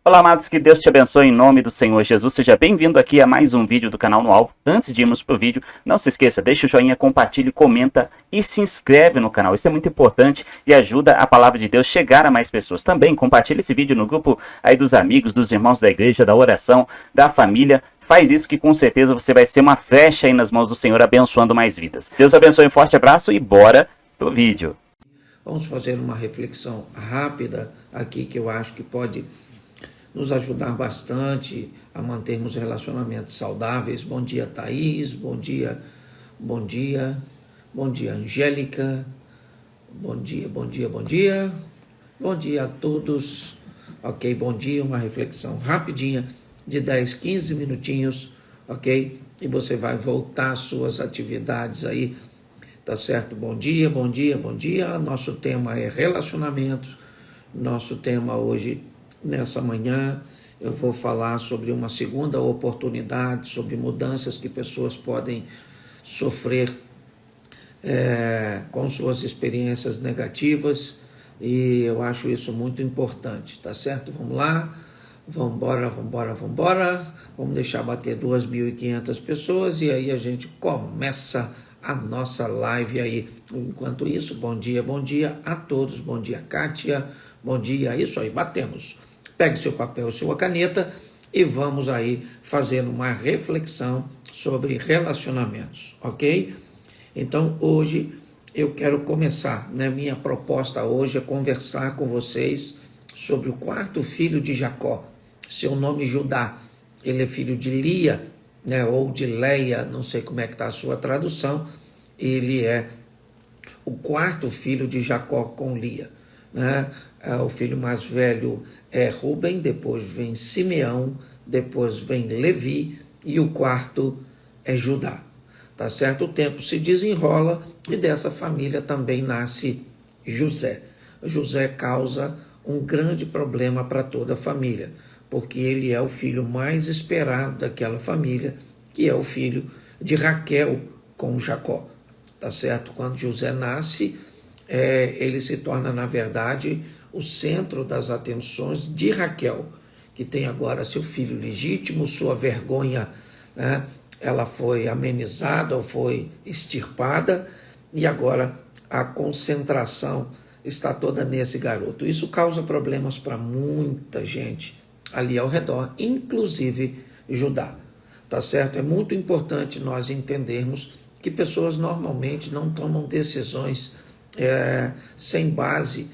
Olá, amados, que Deus te abençoe em nome do Senhor Jesus. Seja bem-vindo aqui a mais um vídeo do canal No Alvo. Antes de irmos pro vídeo, não se esqueça, deixa o joinha, compartilhe, comenta e se inscreve no canal. Isso é muito importante e ajuda a palavra de Deus chegar a mais pessoas. Também compartilhe esse vídeo no grupo aí dos amigos, dos irmãos da igreja, da oração, da família. Faz isso que com certeza você vai ser uma flecha aí nas mãos do Senhor, abençoando mais vidas. Deus abençoe, um forte abraço e bora pro vídeo. Vamos fazer uma reflexão rápida aqui que eu acho que pode nos ajudar bastante a mantermos relacionamentos saudáveis. Bom dia, Thaís. Bom dia, Angélica. Bom dia. Bom dia a todos. Ok, bom dia. Uma reflexão rapidinha de 10, 15 minutinhos, ok? E você vai voltar às suas atividades aí, tá certo? Bom dia. Nosso tema é relacionamentos. Nosso tema hoje, nessa manhã, eu vou falar sobre uma segunda oportunidade, sobre mudanças que pessoas podem sofrer com suas experiências negativas, e eu acho isso muito importante, tá certo? Vamos lá, vambora. Vamos deixar bater 2.500 pessoas e aí a gente começa a nossa live aí. Enquanto isso, bom dia a todos, bom dia, Kátia, bom dia, isso aí, batemos. Pegue seu papel, sua caneta e vamos aí fazer uma reflexão sobre relacionamentos, ok? Então hoje eu quero começar, né? Minha proposta hoje é conversar com vocês sobre o quarto filho de Jacó, seu nome Judá. Ele é filho de Lia, né? Ou de Leia, não sei como é que está a sua tradução. Ele é o quarto filho de Jacó com Lia, né? O filho mais velho é Ruben, depois vem Simeão, depois vem Levi e o quarto é Judá. Tá certo? O tempo se desenrola e dessa família também nasce José. José causa um grande problema para toda a família, porque ele é o filho mais esperado daquela família, que é o filho de Raquel com Jacó. Tá certo? Quando José nasce, ele se torna, na verdade, o centro das atenções de Raquel, que tem agora seu filho legítimo, sua vergonha, né? Ela foi amenizada ou foi extirpada e agora a concentração está toda nesse garoto. Isso causa problemas para muita gente ali ao redor, inclusive Judá. Tá certo? É muito importante nós entendermos que pessoas normalmente não tomam decisões sem base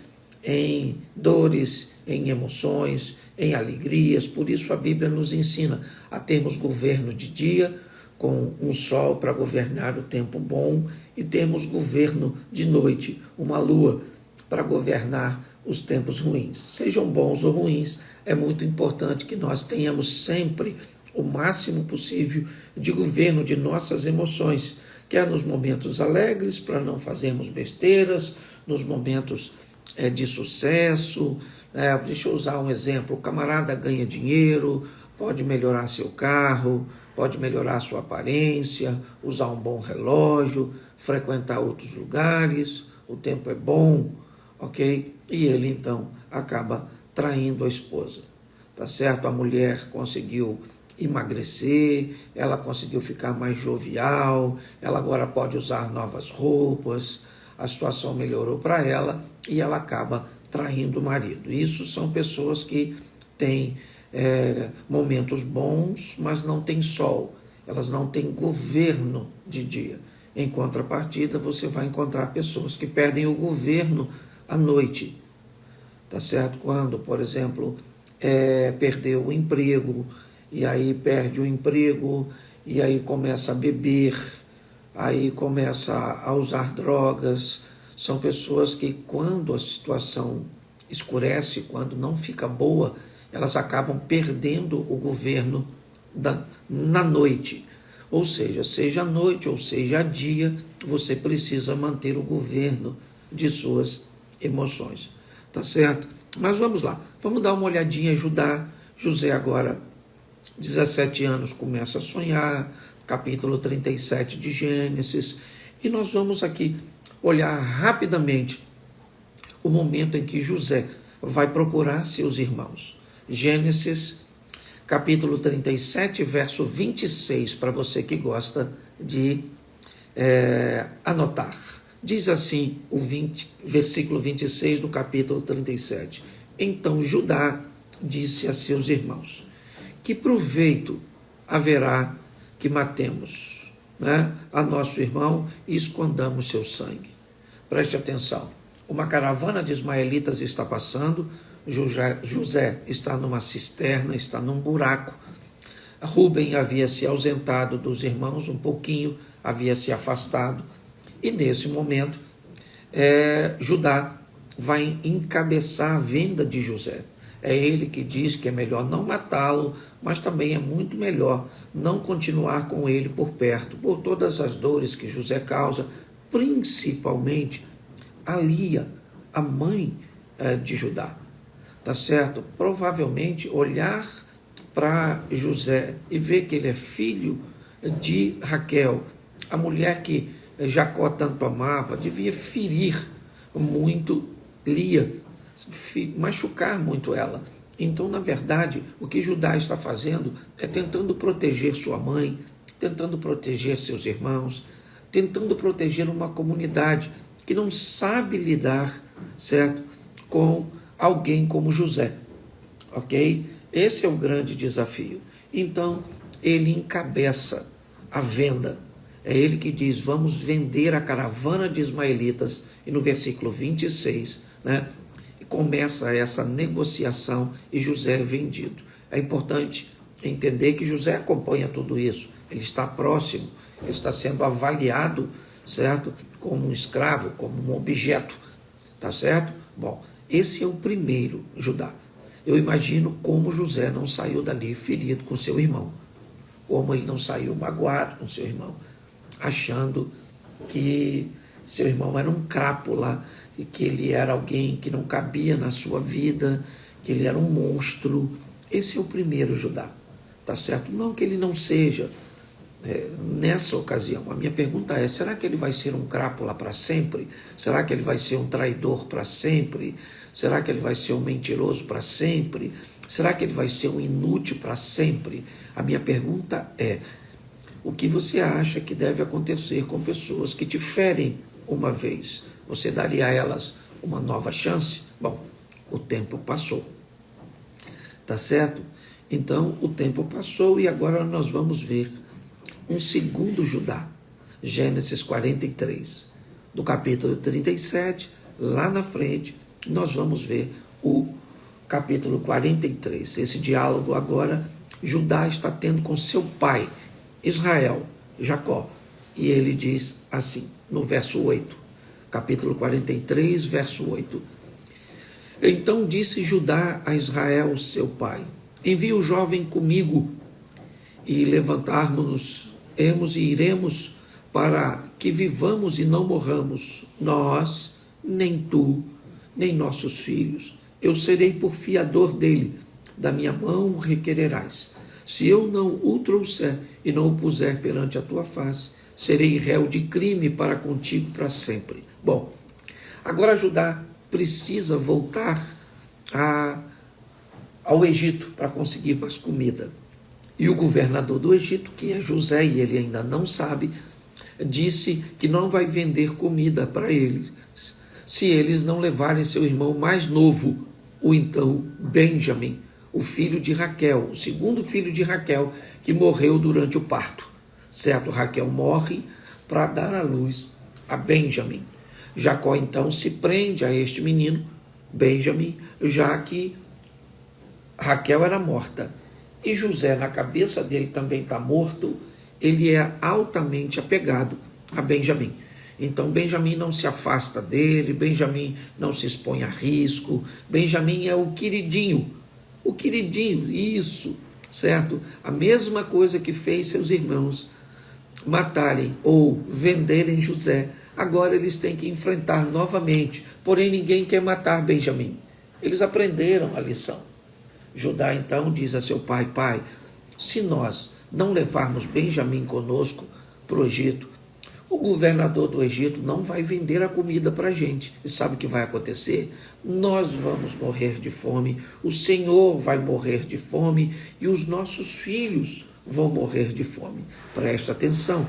em dores, em emoções, em alegrias. Por isso a Bíblia nos ensina a termos governo de dia, com um sol para governar o tempo bom, e temos governo de noite, uma lua, para governar os tempos ruins. Sejam bons ou ruins, é muito importante que nós tenhamos sempre o máximo possível de governo de nossas emoções, quer nos momentos alegres, para não fazermos besteiras, nos momentos de sucesso. Deixa eu usar um exemplo: o camarada ganha dinheiro, pode melhorar seu carro, pode melhorar sua aparência, usar um bom relógio, frequentar outros lugares, o tempo é bom, ok? E ele então acaba traindo a esposa, tá certo? A mulher conseguiu emagrecer, ela conseguiu ficar mais jovial, ela agora pode usar novas roupas, a situação melhorou para ela e ela acaba traindo o marido. Isso são pessoas que têm momentos bons, mas não têm sol, elas não têm governo de dia. Em contrapartida, você vai encontrar pessoas que perdem o governo à noite, tá certo? Quando, por exemplo, perdeu o emprego, e aí perde o emprego, e aí começa a beber, aí começa a usar drogas. São pessoas que, quando a situação escurece, quando não fica boa, elas acabam perdendo o governo na noite. Ou seja noite ou seja dia, você precisa manter o governo de suas emoções. Tá certo? Mas vamos lá, vamos dar uma olhadinha em Judá. José agora, 17 anos, começa a sonhar, capítulo 37 de Gênesis, e nós vamos aqui olhar rapidamente o momento em que José vai procurar seus irmãos. Gênesis, capítulo 37, verso 26, para você que gosta de anotar. Diz assim o versículo 26 do capítulo 37. Então Judá disse a seus irmãos: que proveito haverá que matemos, a nosso irmão e escondamos seu sangue? Preste atenção. Uma caravana de ismaelitas está passando. José está numa cisterna, está num buraco. Rúben havia se ausentado dos irmãos um pouquinho, havia se afastado. E nesse momento, Judá vai encabeçar a venda de José. É ele que diz que é melhor não matá-lo, mas também é muito melhor não continuar com ele por perto, por todas as dores que José causa, principalmente a Lia, a mãe de Judá. Tá certo? Provavelmente olhar para José e ver que ele é filho de Raquel, a mulher que Jacó tanto amava, devia ferir muito Lia, machucar muito ela. Então, na verdade, o que Judá está fazendo é tentando proteger sua mãe, tentando proteger seus irmãos, tentando proteger uma comunidade que não sabe lidar, certo, com alguém como José, ok? Esse é o grande desafio. Então, ele encabeça a venda. É ele que diz, vamos vender a caravana de ismaelitas. E no versículo 26, começa essa negociação e José é vendido. É importante entender que José acompanha tudo isso. Ele está próximo, ele está sendo avaliado, certo? Como um escravo, como um objeto, tá certo? Bom, esse é o primeiro, Judá. Eu imagino como José não saiu dali ferido com seu irmão, como ele não saiu magoado com seu irmão, achando que seu irmão era um crápula, e que ele era alguém que não cabia na sua vida, que ele era um monstro. Esse é o primeiro Judá, tá certo? Não que ele não seja nessa ocasião. A minha pergunta é, será que ele vai ser um crápula para sempre? Será que ele vai ser um traidor para sempre? Será que ele vai ser um mentiroso para sempre? Será que ele vai ser um inútil para sempre? A minha pergunta é, o que você acha que deve acontecer com pessoas que te ferem uma vez? Você daria a elas uma nova chance? Bom, o tempo passou, tá certo? Então, o tempo passou e agora nós vamos ver um segundo Judá, Gênesis 43, do capítulo 37, lá na frente, nós vamos ver o capítulo 43. Esse diálogo agora, Judá está tendo com seu pai, Israel, Jacó, e ele diz assim, no verso 8, capítulo 43, verso 8. Então disse Judá a Israel, seu pai, envia o jovem comigo e levantarmos-nos e iremos para que vivamos e não morramos, nós, nem tu, nem nossos filhos. Eu serei por fiador dele, da minha mão o requererás. Se eu não o trouxer e não o puser perante a tua face, serei réu de crime para contigo para sempre. Bom, agora Judá precisa voltar ao Egito para conseguir mais comida. E o governador do Egito, que é José, e ele ainda não sabe, disse que não vai vender comida para eles, se eles não levarem seu irmão mais novo, o então Benjamim, o filho de Raquel, o segundo filho de Raquel, que morreu durante o parto. Certo? Raquel morre para dar à luz a Benjamim. Jacó então se prende a este menino, Benjamim, já que Raquel era morta. E José, na cabeça dele, também está morto, ele é altamente apegado a Benjamim. Então, Benjamim não se afasta dele, Benjamim não se expõe a risco, Benjamim é o queridinho, isso, certo? A mesma coisa que fez seus irmãos matarem ou venderem José, agora eles têm que enfrentar novamente, porém ninguém quer matar Benjamim. Eles aprenderam a lição. Judá então diz a seu pai, pai, se nós não levarmos Benjamim conosco para o Egito, O governador do Egito não vai vender a comida para a gente. E sabe o que vai acontecer? Nós vamos morrer de fome, o Senhor vai morrer de fome e os nossos filhos vão morrer de fome. Preste atenção.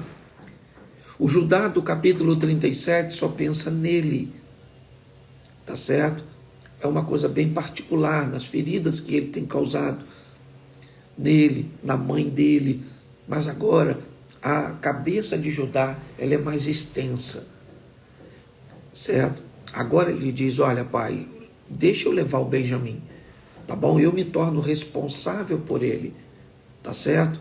O Judá do capítulo 37 só pensa nele. Tá certo? É uma coisa bem particular, nas feridas que ele tem causado nele, na mãe dele. Mas agora, a cabeça de Judá, ela é mais extensa. Certo? Agora ele diz, olha pai, deixa eu levar o Benjamim. Tá bom? Eu me torno responsável por ele. Tá certo?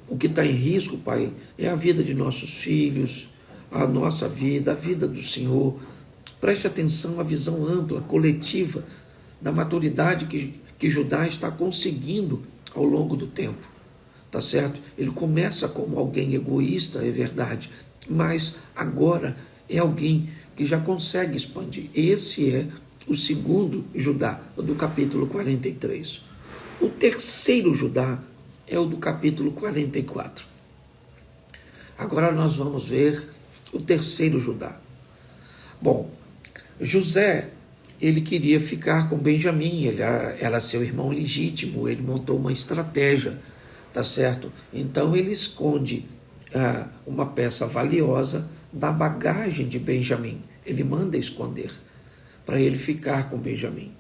O que está em risco, pai, é a vida de nossos filhos, a nossa vida, a vida do Senhor. Preste atenção à visão ampla, coletiva, da maturidade que Judá está conseguindo ao longo do tempo. Tá certo? Ele começa como alguém egoísta, é verdade, mas agora é alguém que já consegue expandir. Esse é o segundo Judá, do capítulo 43. O terceiro Judá é o do capítulo 44. Agora nós vamos ver o terceiro Judá. Bom, José, ele queria ficar com Benjamim, ele era seu irmão legítimo, ele montou uma estratégia, tá certo? Então ele esconde uma peça valiosa da bagagem de Benjamim. Ele manda esconder para ele ficar com Benjamim,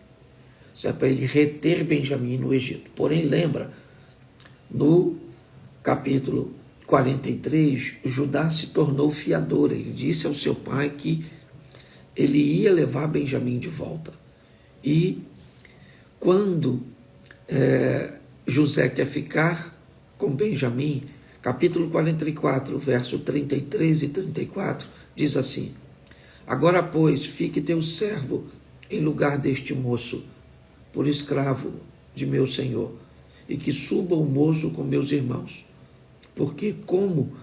certo? Para ele reter Benjamim no Egito. Porém, lembra, no capítulo 43, Judá se tornou fiador. Ele disse ao seu pai que ele ia levar Benjamim de volta. E quando José quer ficar com Benjamim, capítulo 44, verso 33 e 34, diz assim: agora, pois, fique teu servo em lugar deste moço, por escravo de meu senhor, e que suba o moço com meus irmãos. Porque como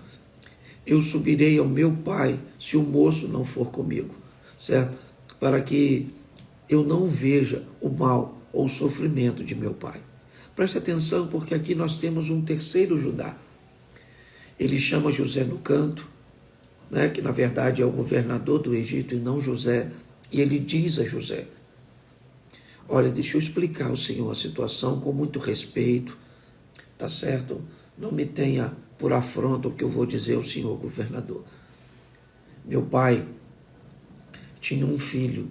eu subirei ao meu pai se o moço não for comigo? Certo? Para que eu não veja o mal ou o sofrimento de meu pai. Preste atenção, porque aqui nós temos um terceiro Judá. Ele chama José no canto, né, que na verdade é o governador do Egito e não José, e ele diz a José: olha, deixa eu explicar ao Senhor a situação com muito respeito, tá certo? Não me tenha por afronta o que eu vou dizer ao senhor governador. Meu pai tinha um filho,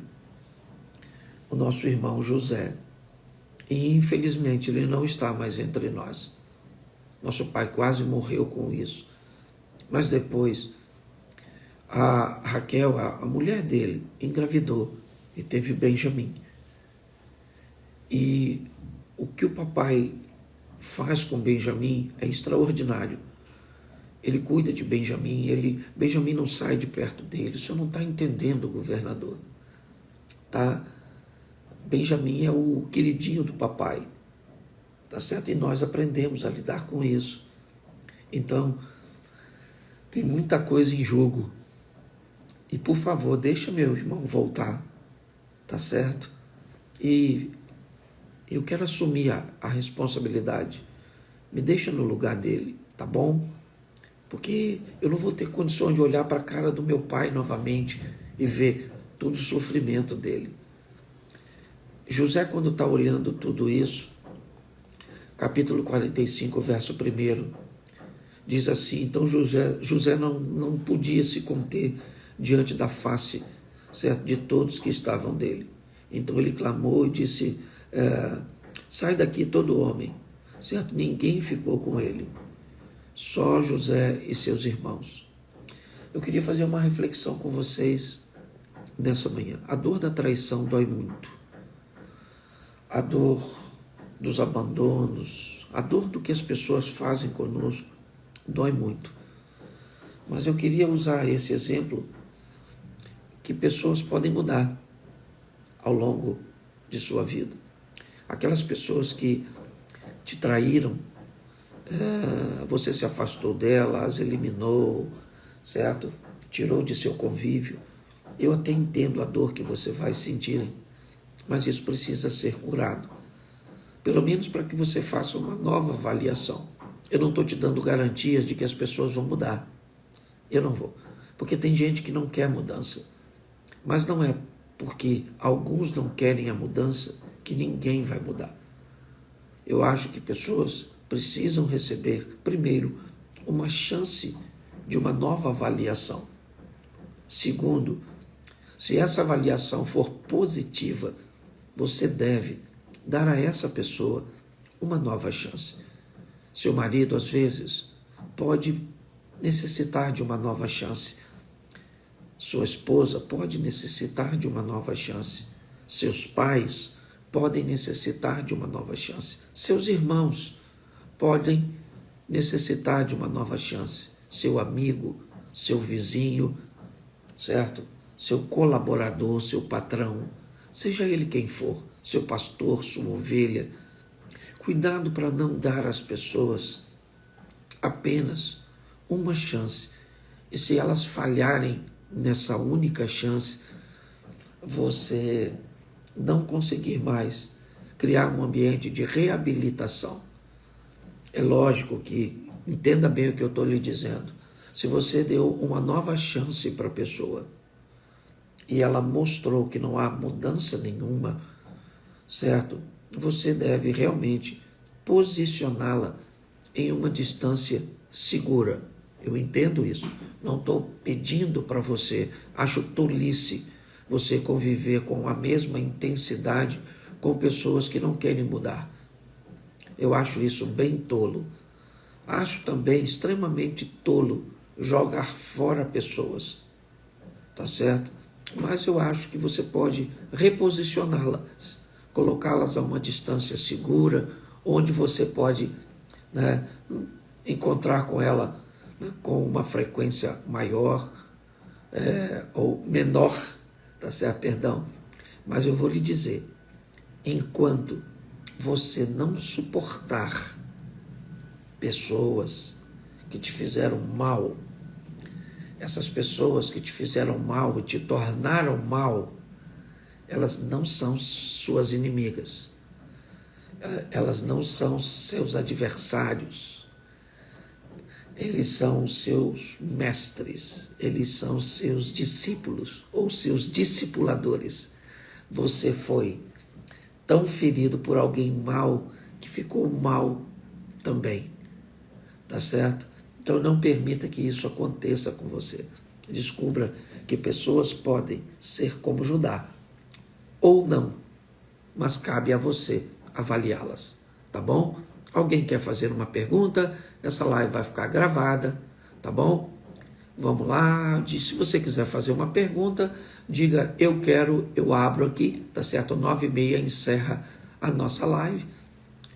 o nosso irmão José, e infelizmente ele não está mais entre nós. Nosso pai quase morreu com isso. Mas depois, a Raquel, a mulher dele, engravidou e teve Benjamim. E o que o papai faz com Benjamim é extraordinário. Ele cuida de Benjamim, Benjamim não sai de perto dele. O senhor não está entendendo, governador. Tá? Benjamim é o queridinho do papai. Tá certo? E nós aprendemos a lidar com isso. Então, tem muita coisa em jogo. E, por favor, deixa meu irmão voltar. Tá certo? E eu quero assumir a responsabilidade. Me deixa no lugar dele, tá bom? Porque eu não vou ter condições de olhar para a cara do meu pai novamente e ver todo o sofrimento dele. José, quando está olhando tudo isso, capítulo 45, verso 1, diz assim: então José não podia se conter diante da face, certo, de todos que estavam dele. Então ele clamou e disse: sai daqui todo homem, certo? Ninguém ficou com ele, só José e seus irmãos. Eu queria fazer uma reflexão com vocês nessa manhã. A dor da traição dói muito. A dor dos abandonos, a dor do que as pessoas fazem conosco, dói muito. Mas eu queria usar esse exemplo que pessoas podem mudar ao longo de sua vida. Aquelas pessoas que te traíram, você se afastou dela, as eliminou, certo? Tirou de seu convívio. Eu até entendo a dor que você vai sentir, mas isso precisa ser curado. Pelo menos para que você faça uma nova avaliação. Eu não estou te dando garantias de que as pessoas vão mudar. Eu não vou. Porque tem gente que não quer mudança. Mas não é porque alguns não querem a mudança que ninguém vai mudar. Eu acho que pessoas precisam receber, primeiro, uma chance de uma nova avaliação. Segundo, se essa avaliação for positiva, você deve dar a essa pessoa uma nova chance. Seu marido, às vezes, pode necessitar de uma nova chance. Sua esposa pode necessitar de uma nova chance. Seus pais podem necessitar de uma nova chance. Seus irmãos podem necessitar de uma nova chance. Seu amigo, seu vizinho, certo? Seu colaborador, seu patrão, seja ele quem for, seu pastor, sua ovelha. Cuidado para não dar às pessoas apenas uma chance. E se elas falharem nessa única chance, você não conseguir mais criar um ambiente de reabilitação. É lógico que, entenda bem o que eu estou lhe dizendo, se você deu uma nova chance para a pessoa e ela mostrou que não há mudança nenhuma, certo? Você deve realmente posicioná-la em uma distância segura. Eu entendo isso. Não estou pedindo para você, acho tolice você conviver com a mesma intensidade com pessoas que não querem mudar. Eu acho isso bem tolo. Acho também extremamente tolo jogar fora pessoas, tá certo? Mas eu acho que você pode reposicioná-las, colocá-las a uma distância segura, onde você pode, né, encontrar com ela, né, com uma frequência maior ou menor, tá certo? Perdão. Mas eu vou lhe dizer, enquanto você não suportar pessoas que te fizeram mal, essas pessoas que te fizeram mal e te tornaram mal, elas não são suas inimigas. Elas não são seus adversários. Eles são seus mestres. Eles são seus discípulos ou seus discipuladores. Você foi tão ferido por alguém mal que ficou mal também. Tá certo? Então não permita que isso aconteça com você. Descubra que pessoas podem ser como Judá ou não, mas cabe a você avaliá-las, tá bom? Alguém quer fazer uma pergunta? Essa live vai ficar gravada, tá bom? Vamos lá, se você quiser fazer uma pergunta, diga eu quero, eu abro aqui, tá certo? 9h30 encerra a nossa live.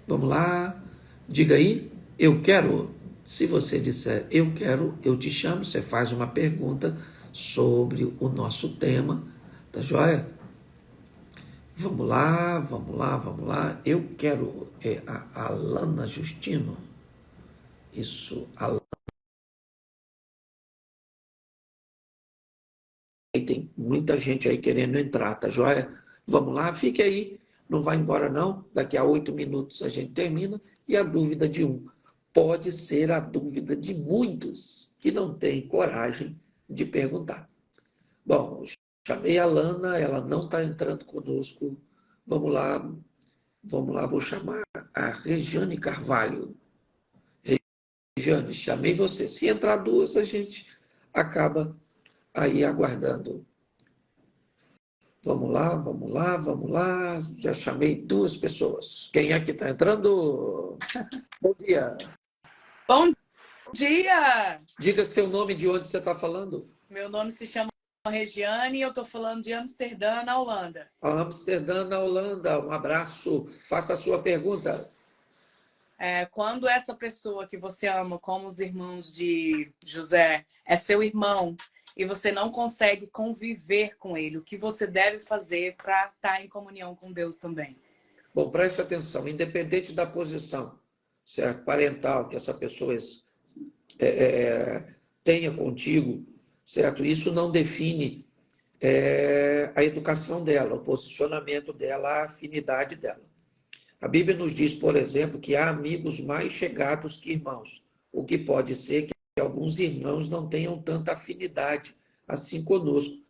Vamos lá, diga aí, eu quero. Se você disser eu quero, eu te chamo, você faz uma pergunta sobre o nosso tema, tá joia? Vamos lá, vamos lá, vamos lá. Eu quero, a Alana Justino. Isso, Alana. Tem muita gente aí querendo entrar, tá joia? Vamos lá, fique aí. Não vai embora não. Daqui a 8 minutos a gente termina. E a dúvida de um pode ser a dúvida de muitos que não têm coragem de perguntar. Bom, chamei a Lana, ela não está entrando conosco. Vamos lá, vou chamar a Regiane Carvalho. Regiane, chamei você. Se entrar duas, a gente acaba aí aguardando. Vamos lá, vamos lá, vamos lá. Já chamei duas pessoas. Quem é que está entrando? Bom dia. Bom dia! Diga seu nome, de onde você está falando. Meu nome se chama Regiane e eu estou falando de Amsterdã, na Holanda. Amsterdã, na Holanda. Um abraço. Faça a sua pergunta. Quando essa pessoa que você ama, como os irmãos de José, é seu irmão e você não consegue conviver com ele, o que você deve fazer para estar em comunhão com Deus também? Bom, preste atenção. Independente da posição, certo, parental que essa pessoa tenha contigo, certo? Isso não define a educação dela, o posicionamento dela, a afinidade dela. A Bíblia nos diz, por exemplo, que há amigos mais chegados que irmãos, o que pode ser que alguns irmãos não tenham tanta afinidade assim conosco,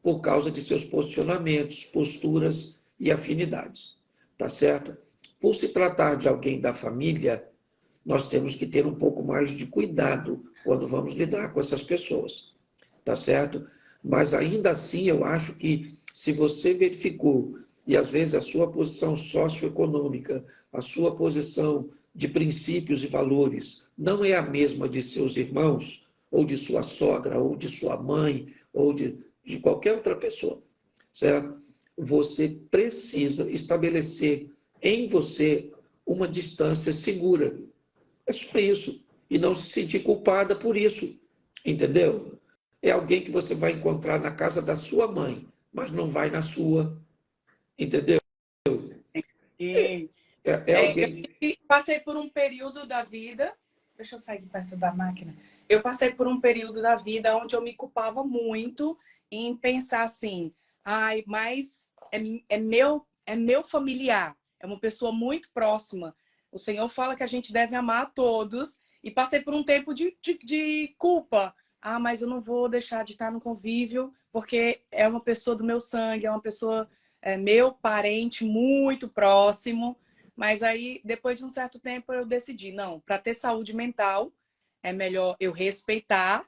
por causa de seus posicionamentos, posturas e afinidades. Tá certo? Por se tratar de alguém da família, nós temos que ter um pouco mais de cuidado quando vamos lidar com essas pessoas. Tá certo? Mas ainda assim, eu acho que se você verificou, e às vezes a sua posição socioeconômica, a sua posição de princípios e valores não é a mesma de seus irmãos, ou de sua sogra, ou de sua mãe, ou de qualquer outra pessoa, certo? Você precisa estabelecer em você uma distância segura. É só isso. E não se sentir culpada por isso. Entendeu? É alguém que você vai encontrar na casa da sua mãe, mas não vai na sua. Entendeu? E É alguém. eu passei por um período da vida. Deixa eu sair de perto da máquina. Eu passei por um período da vida onde eu me culpava muito em pensar assim, ai, mas é meu familiar, é uma pessoa muito próxima. O Senhor fala que a gente deve amar a todos. E passei por um tempo de culpa. Ah, mas eu não vou deixar de estar no convívio, porque é uma pessoa do meu sangue, é uma pessoa, meu parente muito próximo. Mas aí, depois de um certo tempo, eu decidi, não, para ter saúde mental, é melhor eu respeitar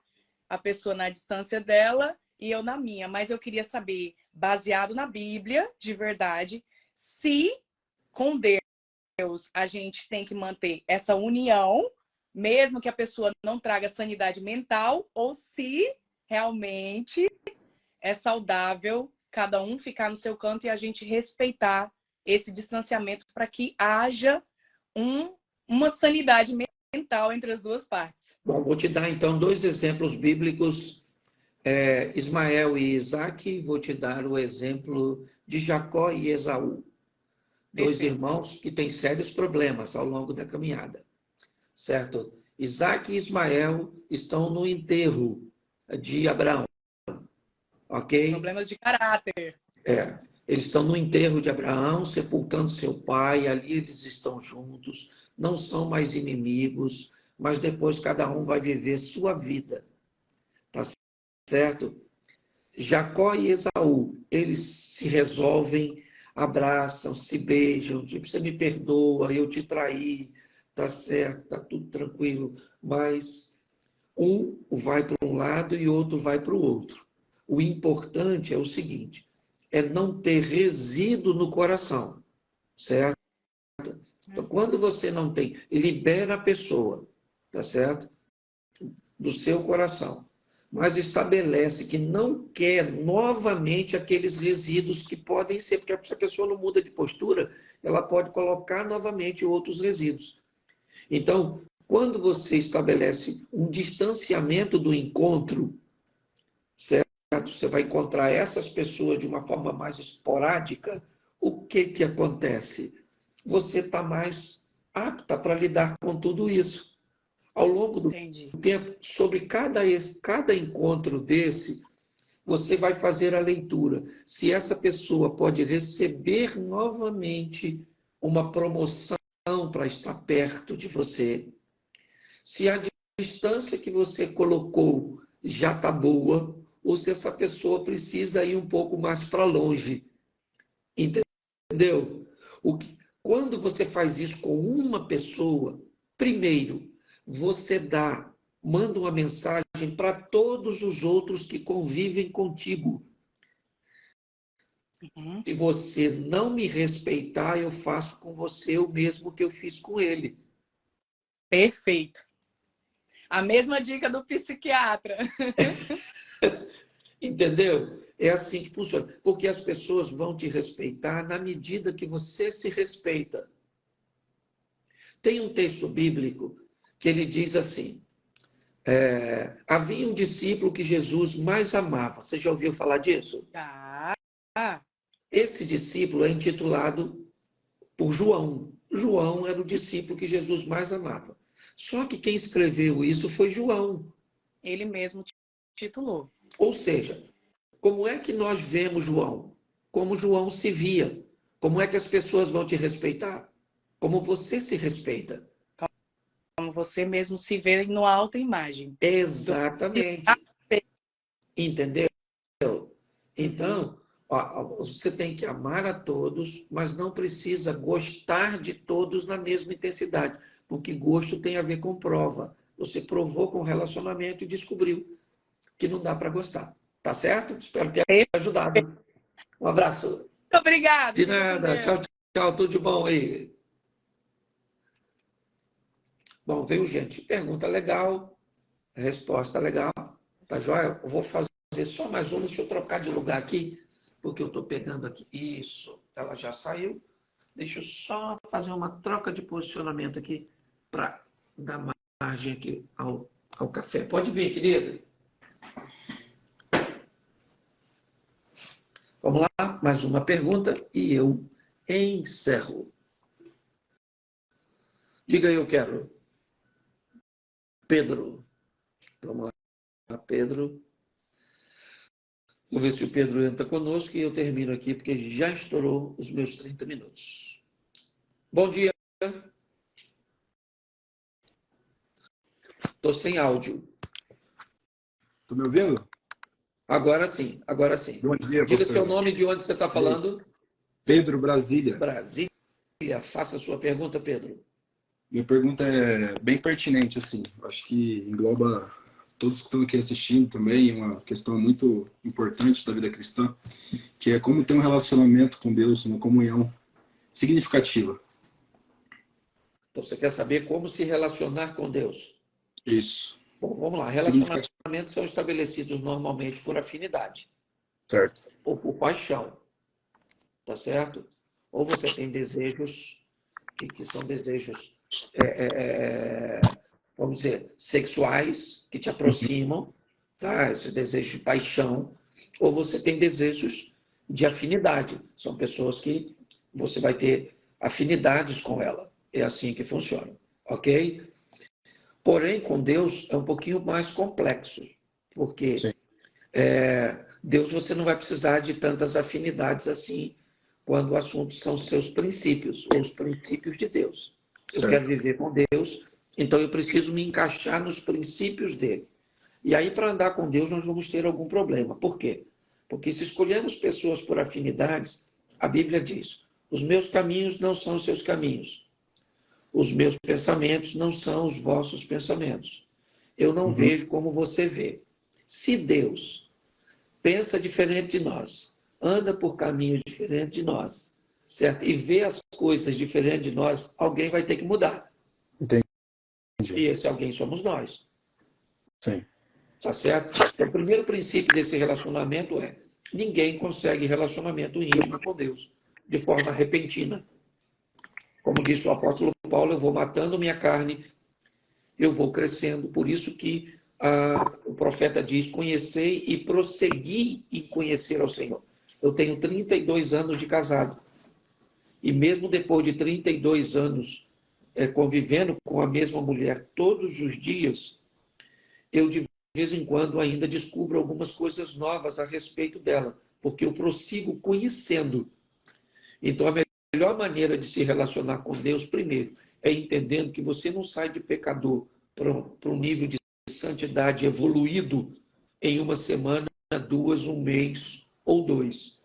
a pessoa na distância dela e eu na minha. Mas eu queria saber, baseado na Bíblia, de verdade, se com Deus a gente tem que manter essa união, mesmo que a pessoa não traga sanidade mental, ou se realmente é saudável cada um ficar no seu canto e a gente respeitar esse distanciamento para que haja uma sanidade mental entre as duas partes. Bom, vou te dar então dois exemplos bíblicos, Ismael e Isaque. Vou te dar o exemplo de Jacó e Esaú, dois Perfeito. irmãos que têm sérios problemas ao longo da caminhada, certo? Isaque e Ismael estão no enterro de Abraão, ok? Problemas de caráter. Eles estão no enterro de Abraão, sepultando seu pai, ali eles estão juntos, não são mais inimigos, mas depois cada um vai viver sua vida, tá certo? Jacó e Esaú, eles se resolvem, abraçam, se beijam, tipo, você me perdoa, eu te traí, tá certo, tá tudo tranquilo, mas um vai para um lado e outro vai para o outro. O importante é o seguinte, é não ter resíduo no coração, certo? Então, quando você não tem, libera a pessoa, tá certo? Do seu coração, mas estabelece que não quer novamente aqueles resíduos que podem ser, porque se a pessoa não muda de postura, ela pode colocar novamente outros resíduos. Então, quando você estabelece um distanciamento do encontro, certo? Você vai encontrar essas pessoas de uma forma mais esporádica, o que que acontece? Você está mais apta para lidar com tudo isso. Ao longo do Entendi. tempo, sobre cada encontro desse, você vai fazer a leitura. Se essa pessoa pode receber novamente uma promoção para estar perto de você, se a distância que você colocou já está boa, ou se essa pessoa precisa ir um pouco mais para longe. Entendeu? Quando você faz isso com uma pessoa, primeiro, você manda uma mensagem para todos os outros que convivem contigo. Uhum. Se você não me respeitar, eu faço com você o mesmo que eu fiz com ele. Perfeito. A mesma dica do psiquiatra. Entendeu? É assim que funciona. Porque as pessoas vão te respeitar na medida que você se respeita. Tem um texto bíblico que ele diz assim: havia um discípulo que Jesus mais amava. Você já ouviu falar disso? Tá. Esse discípulo é intitulado por João. João era o discípulo que Jesus mais amava. Só que quem escreveu isso foi João. Ele mesmo titulou. Ou seja, como é que nós vemos João? Como João se via. Como é que as pessoas vão te respeitar? Como você se respeita. Como você mesmo se vê no autoimagem. Exatamente. Entendeu? Então, Uhum. ó, você tem que amar a todos, mas não precisa gostar de todos na mesma intensidade, porque gosto tem a ver com prova. Você provou com o relacionamento e descobriu que não dá para gostar. Tá certo? Espero ter ajudado. Um abraço. Obrigada, De fica com nada. Deus. Tchau, tchau. Tudo de bom aí. Bom, veio gente. Pergunta legal, resposta legal. Tá joia? Eu vou fazer só mais uma. Deixa eu trocar de lugar aqui, porque eu estou pegando aqui. Isso, ela já saiu. Deixa eu só fazer uma troca de posicionamento aqui para dar margem aqui ao café. Pode vir, querida. Vamos lá, mais uma pergunta e eu encerro. Diga aí, eu quero. Pedro. Vamos lá, Pedro. Vou ver se o Pedro entra conosco e eu termino aqui, porque já estourou os meus 30 minutos. Bom dia. Estou sem áudio. Tá me ouvindo? Agora sim, agora sim. Bom dia, Diga seu pastor. nome, de onde você está falando. Pedro, Brasília. Brasília. Faça a sua pergunta, Pedro. Minha pergunta é bem pertinente, assim. Acho que engloba todos que estão aqui assistindo também, uma questão muito importante da vida cristã, que é como ter um relacionamento com Deus, uma comunhão significativa. Então, você quer saber como se relacionar com Deus? Isso. Bom, vamos lá. Significativo. Relacionamentos são estabelecidos normalmente por afinidade Certo. ou por paixão, tá certo? Ou você tem desejos que são desejos, vamos dizer, sexuais, que te aproximam, tá? Esse desejo de paixão. Ou você tem desejos de afinidade. São pessoas que você vai ter afinidades com ela. É assim que funciona, ok? Porém, com Deus é um pouquinho mais complexo, porque Sim. Deus você não vai precisar de tantas afinidades assim quando o assunto são seus princípios, ou os princípios de Deus. Eu quero viver com Deus, então eu preciso me encaixar nos princípios dele. E aí, para andar com Deus, nós vamos ter algum problema. Por quê? Porque se escolhemos pessoas por afinidades, a Bíblia diz: os meus caminhos não são os seus caminhos. Os meus pensamentos não são os vossos pensamentos. Eu não vejo como você vê. Se Deus pensa diferente de nós, anda por caminhos diferentes de nós, certo? E vê as coisas diferentes de nós, alguém vai ter que mudar. Entendi. E esse alguém somos nós. Sim. Tá certo? Então, o primeiro princípio desse relacionamento é: ninguém consegue relacionamento íntimo com Deus de forma repentina. Como disse o apóstolo Paulo, eu vou matando minha carne, eu vou crescendo. Por isso que o profeta diz: conhecei e prossegui em conhecer ao Senhor. Eu tenho 32 anos de casado. E mesmo depois de 32 anos convivendo com a mesma mulher todos os dias, eu de vez em quando ainda descubro algumas coisas novas a respeito dela, porque eu prossigo conhecendo. Então, a melhor maneira de se relacionar com Deus, primeiro, é entendendo que você não sai de pecador para um nível de santidade evoluído em uma semana, duas, um mês ou dois.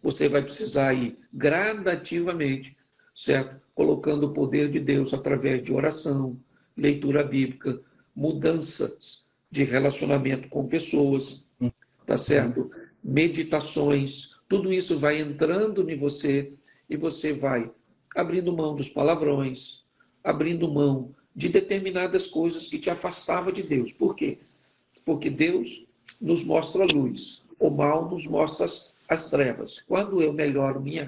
Você vai precisar ir gradativamente, certo? Colocando o poder de Deus através de oração, leitura bíblica, mudanças de relacionamento com pessoas, tá certo? Meditações, tudo isso vai entrando em você e você vai abrindo mão dos palavrões, abrindo mão de determinadas coisas que te afastavam de Deus. Por quê? Porque Deus nos mostra a luz, o mal nos mostra as trevas. Quando eu melhoro minha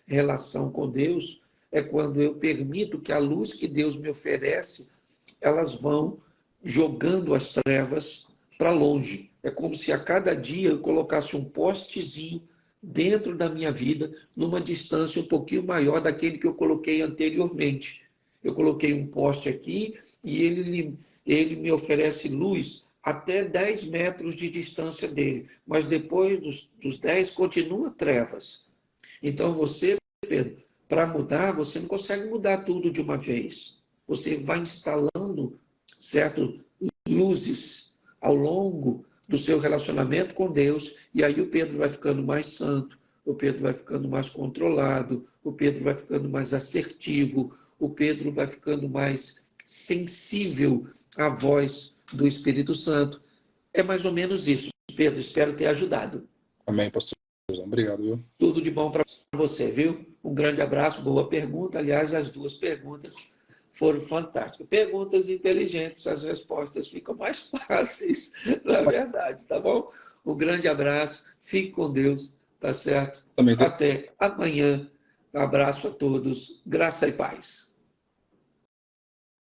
relação com Deus, é quando eu permito que a luz que Deus me oferece, elas vão jogando as trevas para longe. É como se a cada dia eu colocasse um postezinho dentro da minha vida, numa distância um pouquinho maior daquele que eu coloquei anteriormente. Eu coloquei um poste aqui e ele me oferece luz até 10 metros de distância dele, mas depois dos 10 continua trevas. Então você, Pedro, para mudar, você não consegue mudar tudo de uma vez. você vai instalando, certo, luzes ao longo do seu relacionamento com Deus, e aí o Pedro vai ficando mais santo, o Pedro vai ficando mais controlado, o Pedro vai ficando mais assertivo, o Pedro vai ficando mais sensível à voz do Espírito Santo. É mais ou menos isso, Pedro. Espero ter ajudado. Amém, pastor. Obrigado, viu? Tudo de bom para você, viu? Um grande abraço, boa pergunta. Aliás, as duas perguntas foram fantásticas. Perguntas inteligentes, as respostas ficam mais fáceis, na verdade, tá bom? Um grande abraço, fique com Deus, tá certo? Também. Até amanhã. Abraço a todos, graça e paz.